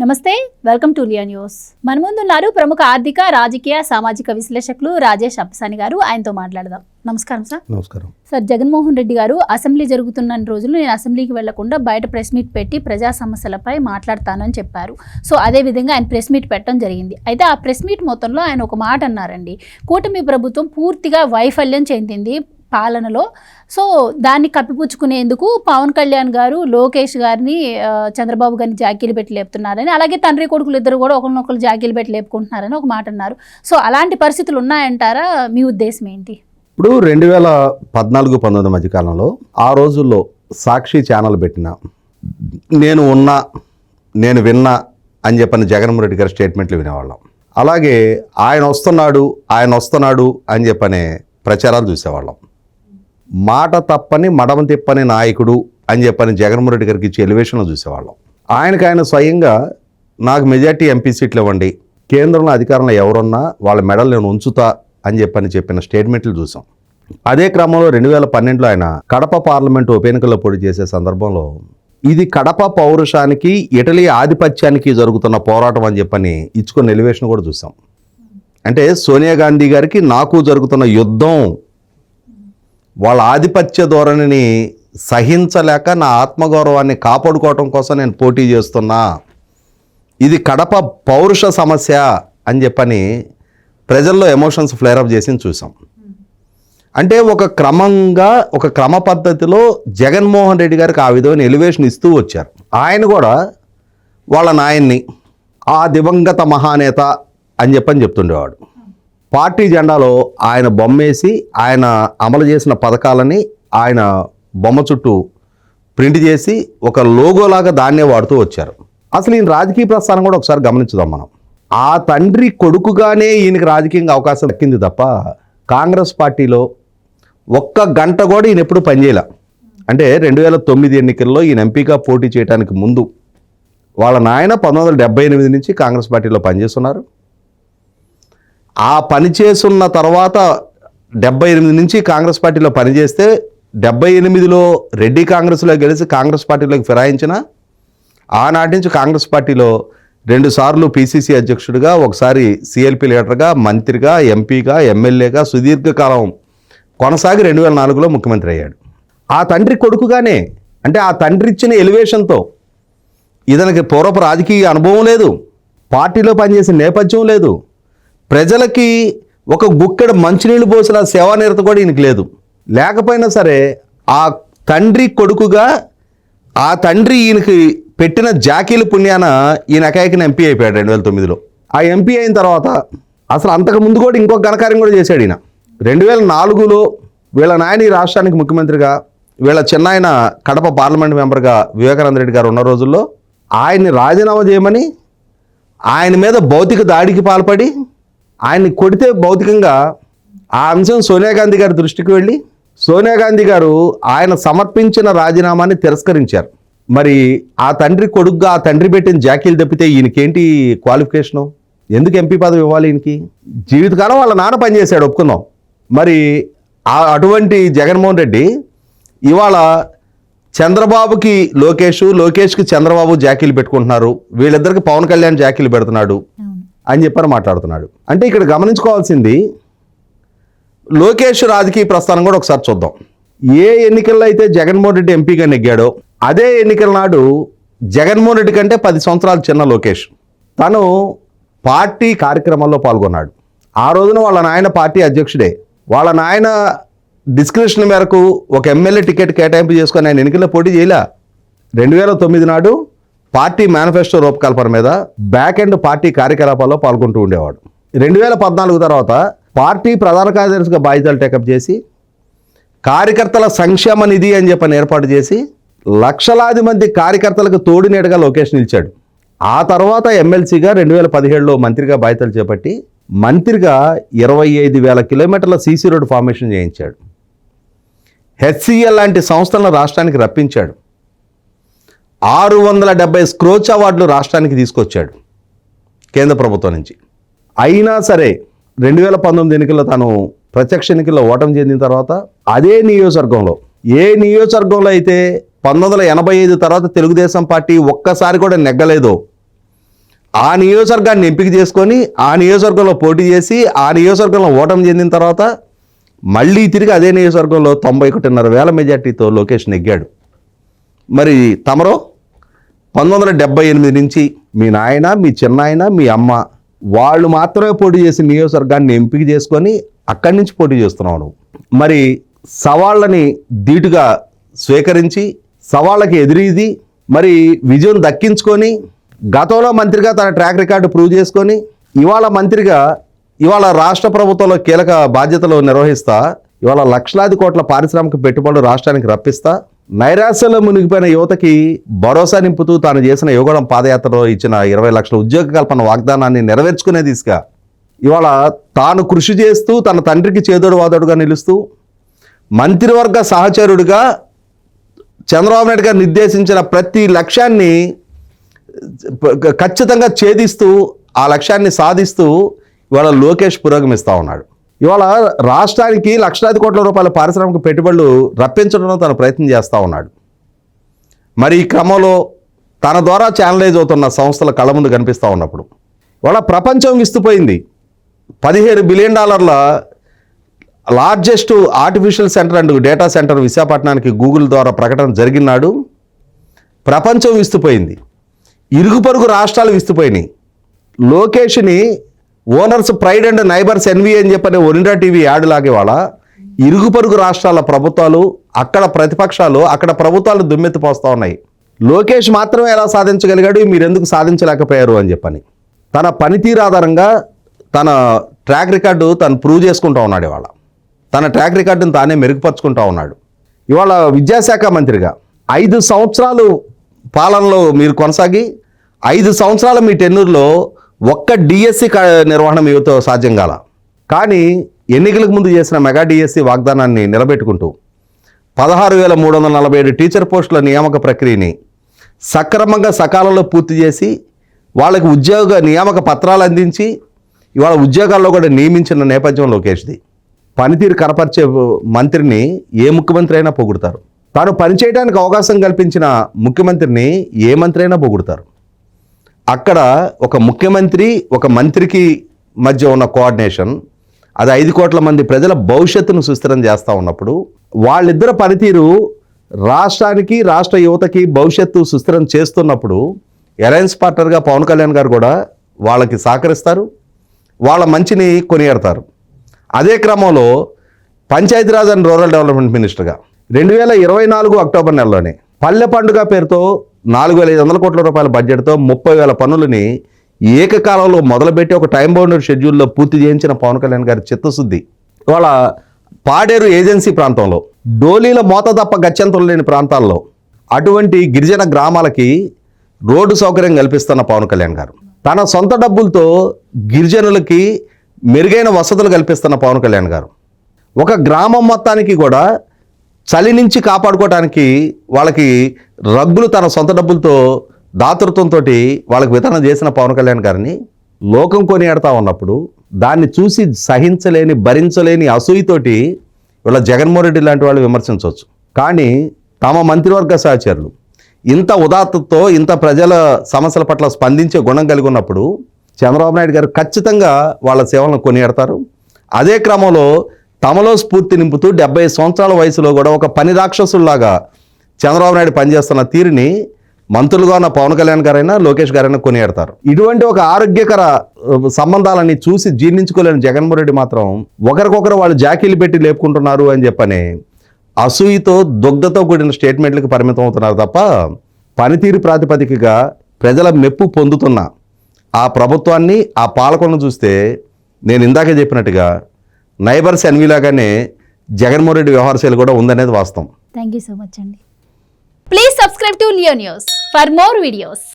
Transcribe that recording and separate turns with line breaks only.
నమస్తే, welcome to Liya news. మన ముందున్నారు ప్రముఖ ఆర్థిక, రాజకీయ, సామాజిక విశ్లేషకులు రాజేష్ అప్పసాని గారు. ఆయనతో మాట్లాడదాం. నమస్కారం సార్.
నమస్కారం
సార్, జగన్మోహన్ రెడ్డి గారు అసెంబ్లీ జరుగుతున్న రోజులు నేను అసెంబ్లీకి వెళ్లకుండా బయట ప్రెస్ మీట్ పెట్టి ప్రజా సమస్యలపై మాట్లాడతానని చెప్పారు. సో అదే విధంగా ఆయన ప్రెస్ మీట్ పెట్టడం జరిగింది. అయితే ఆ ప్రెస్ మీట్ మొత్తంలో ఆయన ఒక మాట అన్నారండి. కూటమి ప్రభుత్వం పూర్తిగా వైఫల్యం చెందింది పాలనలో. సో దాన్ని కప్పిపుచ్చుకునేందుకు పవన్ కళ్యాణ్ గారు లోకేష్ గారిని, చంద్రబాబు గారిని జాకీలు పెట్టి లేపుతున్నారని, అలాగే తండ్రి కొడుకులు ఇద్దరు కూడా ఒకరినొకరు జాకీలు పెట్టి లేపుకుంటున్నారని ఒక మాట అన్నారు. సో అలాంటి పరిస్థితులు ఉన్నాయంటారా? మీ ఉద్దేశం ఏంటి?
ఇప్పుడు 2014-19 మధ్యకాలంలో ఆ రోజుల్లో సాక్షి ఛానల్ పెట్టిన నేను విన్నా అని చెప్పని జగన్మోహన్ రెడ్డి గారి స్టేట్మెంట్లు వినేవాళ్ళం. అలాగే ఆయన వస్తున్నాడు అని చెప్పనే ప్రచారాలు చూసేవాళ్ళం. మాట తప్పని మడమ తిప్పని నాయకుడు అని చెప్పని జగన్మోహన్ రెడ్డి గారికి ఇచ్చే ఎలివేషన్లో చూసేవాళ్ళం. ఆయన స్వయంగా నాకు మెజార్టీ ఎంపీ సీట్లు ఇవ్వండి, కేంద్రంలో అధికారంలో ఎవరున్నా వాళ్ళ మెడల్ నేను ఉంచుతా అని చెప్పిన స్టేట్మెంట్లు చూసాం. అదే క్రమంలో 2012లో ఆయన కడప పార్లమెంటు ఉప ఎన్నికల్లో పోటీ చేసే సందర్భంలో ఇది కడప పౌరుషానికి, ఇటలీ ఆధిపత్యానికి జరుగుతున్న పోరాటం అని చెప్పని ఇచ్చుకున్న ఎలివేషన్ కూడా చూసాం. అంటే సోనియా గాంధీ గారికి నాకు జరుగుతున్న యుద్ధం, వాళ్ళ ఆధిపత్య ధోరణిని సహించలేక నా ఆత్మగౌరవాన్ని కాపాడుకోవటం కోసం నేను పోటీ చేస్తున్నా, ఇది కడప పౌరుష సమస్య అని చెప్పని ప్రజల్లో ఎమోషన్స్ ఫ్లేరప్ చేసి చూసాం. అంటే ఒక క్రమ పద్ధతిలో జగన్మోహన్ రెడ్డి గారికి ఆ విధమైన ఎలివేషన్ ఇస్తూ వచ్చారు. ఆయన కూడా వాళ్ళ నాయన్ని ఆ దివంగత మహానేత అని చెప్తుండేవాడు. పార్టీ జెండాలో ఆయన బొమ్మేసి ఆయన అమలు చేసిన పథకాలని ఆయన బొమ్మ చుట్టూ ప్రింట్ చేసి ఒక లోగోలాగా దాన్నే వాడుతూ వచ్చారు. అసలు ఈయన రాజకీయ ప్రస్థానం కూడా ఒకసారి గమనించుదాం మనం. ఆ తండ్రి కొడుకుగానే ఈయనకి రాజకీయంగా అవకాశం దక్కింది తప్ప కాంగ్రెస్ పార్టీలో ఒక్క గంట కూడా ఈయన ఎప్పుడు పనిచేయలే. అంటే 2009 ఎన్నికల్లో ఈయన ఎంపీగా పోటీ చేయడానికి ముందు వాళ్ళ నాయన 1978 నుంచి కాంగ్రెస్ పార్టీలో పనిచేస్తున్నారు. ఆ పని చేస్తున్న తర్వాత 78 నుంచి కాంగ్రెస్ పార్టీలో పనిచేస్తే 78లో రెడ్డి కాంగ్రెస్లో గెలిచి కాంగ్రెస్ పార్టీలోకి ఫిరాయించిన, ఆనాటి నుంచి కాంగ్రెస్ పార్టీలో 2 సార్లు పిసిసి అధ్యక్షుడిగా, ఒకసారి సిఎల్పి లీడర్గా, మంత్రిగా, ఎంపీగా, ఎమ్మెల్యేగా సుదీర్ఘకాలం కొనసాగి 2004లో ముఖ్యమంత్రి అయ్యాడు. ఆ తండ్రి కొడుకుగానే, అంటే ఆ తండ్రి ఇచ్చిన ఎలివేషన్తో, ఇతనికి పూర్వపు రాజకీయ అనుభవం లేదు, పార్టీలో పనిచేసిన నేపథ్యం లేదు, ప్రజలకి ఒక గుక్కెడు మంచినీళ్ళు పోసిన సేవానిరత కూడా ఈయనకి లేదు. లేకపోయినా సరే ఆ తండ్రి కొడుకుగా ఆ తండ్రి ఈయనకి పెట్టిన జాకీల పుణ్యాన ఈయన ఎకాయకిన ఎంపీ అయిపోయాడు 2009లో. ఆ ఎంపీ అయిన తర్వాత అసలు అంతకు ముందు కూడా ఇంకొక ఘనకార్యం కూడా చేశాడు ఈయన. 2004లో వీళ్ళ నాయన ఈ రాష్ట్రానికి ముఖ్యమంత్రిగా, వీళ్ళ చిన్నాయన కడప పార్లమెంట్ మెంబర్గా వివేకానంద రెడ్డి గారు ఉన్న రోజుల్లో ఆయన్ని రాజీనామా చేయమని, ఆయన మీద భౌతిక దాడికి పాల్పడి ఆయన్ని కొడితే భౌతికంగా ఆ అంశం సోనియా గాంధీ గారి దృష్టికి వెళ్ళి సోనియా గాంధీ గారు ఆయన సమర్పించిన రాజీనామాని తిరస్కరించారు. మరి ఆ తండ్రి కొడుకుగా ఆ తండ్రి పెట్టిన జాకీలు తప్పితే ఈయనకేంటి క్వాలిఫికేషను? ఎందుకు ఎంపీ పదవి ఇవ్వాలి ఈయనకి? జీవితకాలం వాళ్ళ నాన్న పనిచేశాడు, ఒప్పుకుందాం. మరి అటువంటి జగన్మోహన్ రెడ్డి ఇవాళ చంద్రబాబుకి లోకేష్కి చంద్రబాబు జాకీలు పెట్టుకుంటున్నారు, వీళ్ళిద్దరికి పవన్ కళ్యాణ్ జాకీలు పెడుతున్నాడు అని చెప్పని మాట్లాడుతున్నాడు. అంటే ఇక్కడ గమనించుకోవాల్సింది, లోకేష్ రాజకీయ ప్రస్థానం కూడా ఒకసారి చూద్దాం. ఏ ఎన్నికల్లో అయితే జగన్మోహన్ రెడ్డి ఎంపీగా నెగ్గాడో అదే ఎన్నికల నాడు జగన్మోహన్ రెడ్డి కంటే 10 సంవత్సరాలు చిన్న లోకేష్ తను పార్టీ కార్యక్రమాల్లో పాల్గొన్నాడు. ఆ రోజున వాళ్ళ నాయన పార్టీ అధ్యక్షుడే. వాళ్ళ నాయన డిస్క్రిప్షన్ మేరకు ఒక ఎమ్మెల్యే టికెట్ కేటాయింపు చేసుకొని ఆయన ఎన్నికల్లో పోటీ చేయలే. 2009 నాడు పార్టీ మేనిఫెస్టో రూపకల్పన మీద బ్యాక్ ఎండ్ పార్టీ కార్యకలాపాల్లో పాల్గొంటూ ఉండేవాడు. 2014 తర్వాత పార్టీ ప్రధాన కార్యదర్శిగా బాధ్యతలు టేకప్ చేసి కార్యకర్తల సంక్షేమ నిధి అని చెప్పని ఏర్పాటు చేసి లక్షలాది మంది కార్యకర్తలకు తోడునేడుగా లోకేష్ నిలిచాడు. ఆ తర్వాత ఎమ్మెల్సీగా 2017లో మంత్రిగా బాధ్యతలు చేపట్టి మంత్రిగా 25,000 కిలోమీటర్ల సీసీ రోడ్డు ఫార్మేషన్ చేయించాడు. హెచ్సిఎల్ లాంటి సంస్థలను రాష్ట్రానికి రప్పించాడు. 670 స్క్రోచ్ అవార్డులు రాష్ట్రానికి తీసుకొచ్చాడు కేంద్ర ప్రభుత్వం నుంచి. అయినా సరే 2019 ఎన్నికల్లో తాను ప్రత్యక్ష ఎన్నికల్లో ఓటమి చెందిన తర్వాత అదే నియోజకవర్గంలో, ఏ నియోజకవర్గంలో అయితే 1985 తర్వాత తెలుగుదేశం పార్టీ ఒక్కసారి కూడా నెగ్గలేదో ఆ నియోజకవర్గాన్ని ఎంపిక చేసుకొని ఆ నియోజకవర్గంలో పోటీ చేసి ఆ నియోజకవర్గంలో ఓటమి చెందిన తర్వాత మళ్ళీ తిరిగి అదే నియోజకవర్గంలో 91.5 మెజార్టీతో లోకేష్ నెగ్గాడు. మరి తమరో 1978 నుంచి మీ నాయన, మీ చిన్నాయన, మీ అమ్మ వాళ్ళు మాత్రమే పోటీ చేసి నియోజకవర్గాన్ని ఎంపిక చేసుకొని అక్కడి నుంచి పోటీ చేస్తున్నావు నువ్వు. మరి సవాళ్ళని ధీటుగా స్వీకరించి సవాళ్ళకి ఎదురీది మరి విజయం దక్కించుకొని గతంలో మంత్రిగా తన ట్రాక్ రికార్డు ప్రూవ్ చేసుకొని ఇవాళ మంత్రిగా ఇవాళ రాష్ట్ర ప్రభుత్వంలో కీలక బాధ్యతలు నిర్వహిస్తా ఇవాళ లక్షలాది కోట్ల పారిశ్రామిక పెట్టుబడులు రాష్ట్రానికి రప్పిస్తా నైరాశ్యంలో మునిగిపోయిన యువతకి భరోసా నింపుతూ తాను చేసిన యువగడం పాదయాత్రలో ఇచ్చిన 20 లక్షల ఉద్యోగ కల్పన వాగ్దానాన్ని నెరవేర్చుకునే దిశగా ఇవాళ తాను కృషి చేస్తూ తన తండ్రికి చేదోడు వాదోడుగా నిలుస్తూ మంత్రివర్గ సహచరుడిగా చంద్రబాబు నాయుడు గారు నిర్దేశించిన ప్రతి లక్ష్యాన్ని ఖచ్చితంగా ఛేదిస్తూ ఆ లక్ష్యాన్ని సాధిస్తూ ఇవాళ లోకేష్ పురోగమిస్తూ ఉన్నాడు. ఇవాళ రాష్ట్రానికి లక్షలాది కోట్ల రూపాయల పారిశ్రామిక పెట్టుబడులు రప్పించడంలో తను ప్రయత్నం చేస్తూ ఉన్నాడు. మరి ఈ క్రమంలో తన ద్వారా ఛానలైజ్ అవుతున్న సంస్థల కళ్ళ ముందు కనిపిస్తూ ఉన్నప్పుడు ఇవాళ ప్రపంచం విస్తుపోయింది. $17 billion largest artificial centre and data centre విశాఖపట్నానికి గూగుల్ ద్వారా ప్రకటన జరిగినాడు. ప్రపంచం విస్తుపోయింది. ఇరుగు పొరుగు రాష్ట్రాలు విస్తుపోయినాయి. లోకేష్ని owners pride and neighbours envy అని చెప్పని ఒరిడా టీవీ యాడ్ లాగే వాళ్ళ ఇరుగు పొరుగు రాష్ట్రాల ప్రభుత్వాలు అక్కడ ప్రతిపక్షాలు అక్కడ ప్రభుత్వాలు దుమ్మెత్తిపోస్తూ ఉన్నాయి. లోకేష్ మాత్రమే ఎలా సాధించగలిగాడు, మీరు ఎందుకు సాధించలేకపోయారు అని చెప్పని తన పనితీరు ఆధారంగా తన ట్రాక్ రికార్డు తను ప్రూవ్ చేసుకుంటూ ఉన్నాడు. ఇవాళ తన ట్రాక్ రికార్డును తానే మెరుగుపరుచుకుంటూ ఉన్నాడు. ఇవాళ విద్యాశాఖ మంత్రిగా 5 సంవత్సరాలు పాలనలో మీరు కొనసాగి 5 సంవత్సరాల మీ టెన్యూర్లో ఒక్క డిఎస్సి నిర్వహణ మీతో సాధ్యం కాల. కానీ ఎన్నికలకు ముందు చేసిన మెగా డిఎస్సి వాగ్దానాన్ని నిలబెట్టుకుంటూ 16,347 టీచర్ పోస్టుల నియామక ప్రక్రియని సక్రమంగా సకాలంలో పూర్తి చేసి వాళ్ళకి ఉద్యోగ నియామక పత్రాలు అందించి ఇవాళ ఉద్యోగాల్లో కూడా నియమించిన నేపథ్యం లోకేష్ది. పనితీరు కనపరిచే మంత్రిని ఏ ముఖ్యమంత్రి అయినా పొగుడతారు. తాను పనిచేయడానికి అవకాశం కల్పించిన ముఖ్యమంత్రిని ఏ మంత్రి అయినా పొగుడతారు. అక్కడ ఒక ముఖ్యమంత్రి ఒక మంత్రికి మధ్య ఉన్న కోఆర్డినేషన్ అది 5 కోట్ల మంది ప్రజల భవిష్యత్తును సుస్థిరం చేస్తూ ఉన్నప్పుడు వాళ్ళిద్దరు పనితీరు రాష్ట్రానికి రాష్ట్ర యువతకి భవిష్యత్తు సుస్థిరం చేస్తున్నప్పుడు అలయన్స్ పార్ట్నర్గా పవన్ కళ్యాణ్ గారు కూడా వాళ్ళకి సహకరిస్తారు, వాళ్ళ మంచిని కొనియాడతారు. అదే క్రమంలో పంచాయతీరాజ్ అండ్ రూరల్ డెవలప్మెంట్ మినిస్టర్గా 2024 అక్టోబర్ నెలలోనే పల్లె పండుగ పేరుతో 4,500 కోట్ల రూపాయల బడ్జెట్తో 30,000 పనులని ఏకకాలంలో మొదలుపెట్టి ఒక టైం బౌండెడ్ షెడ్యూల్లో పూర్తి చేయించిన పవన్ కళ్యాణ్ గారి చిత్తశుద్ధి ఇవాళ పాడేరు ఏజెన్సీ ప్రాంతంలో డోలీల మోత తప్ప గత్యంతరం లేని ప్రాంతాల్లో అటువంటి గిరిజన గ్రామాలకి రోడ్డు సౌకర్యం కల్పిస్తున్న పవన్ కళ్యాణ్ గారు తన సొంత డబ్బులతో గిరిజనులకి మెరుగైన వసతులు కల్పిస్తున్న పవన్ కళ్యాణ్ గారు ఒక గ్రామం మొత్తానికి కూడా చలి నుంచి కాపాడుకోవడానికి వాళ్ళకి రగ్గులు తన సొంత డబ్బులతో దాతృత్వంతో వాళ్ళకి వితరణ చేసిన పవన్ కళ్యాణ్ గారిని లోకం కొనియాడుతూ ఉన్నప్పుడు దాన్ని చూసి సహించలేని భరించలేని అసూయతోటి వీళ్ళ జగన్మోహన్ రెడ్డి లాంటి వాళ్ళు విమర్శించవచ్చు. కానీ తమ మంత్రివర్గ సహచరులు ఇంత ఉదాత్తతో ఇంత ప్రజల సమస్యల పట్ల స్పందించే గుణం కలిగి ఉన్నప్పుడు చంద్రబాబు నాయుడు గారు ఖచ్చితంగా వాళ్ళ సేవలను కొనియాడతారు. అదే క్రమంలో తమలో స్ఫూర్తి నింపుతూ 70 సంవత్సరాల వయసులో కూడా ఒక పని రాక్షసుల్లాగా చంద్రబాబు నాయుడు పనిచేస్తున్న తీరుని మంత్రులుగా ఉన్న పవన్ కళ్యాణ్ గారైనా లోకేష్ గారైనా కొనియాడతారు. ఇటువంటి ఒక ఆరోగ్యకర సంబంధాలని చూసి జీర్ణించుకోలేని జగన్మోహన్ రెడ్డి మాత్రం ఒకరికొకరు వాళ్ళు జాకీలు పెట్టి లేపుకుంటున్నారు అని చెప్పని అసూయతో దుగ్ధతో కూడిన స్టేట్మెంట్లకు పరిమితం అవుతున్నారు తప్ప పనితీరు ప్రాతిపదికగా ప్రజల మెప్పు పొందుతున్న ఆ ప్రభుత్వాన్ని ఆ పాలకులను చూస్తే నేను ఇందాకే చెప్పినట్టుగా నైబర్స్ ఎన్వీలాగానే జగన్మోహన్ రెడ్డి వ్యవహార శైలి కూడా ఉందనేది వాస్తవం.
థ్యాంక్ యూ సో మచ్ అండి. Please subscribe to Leo news for more videos.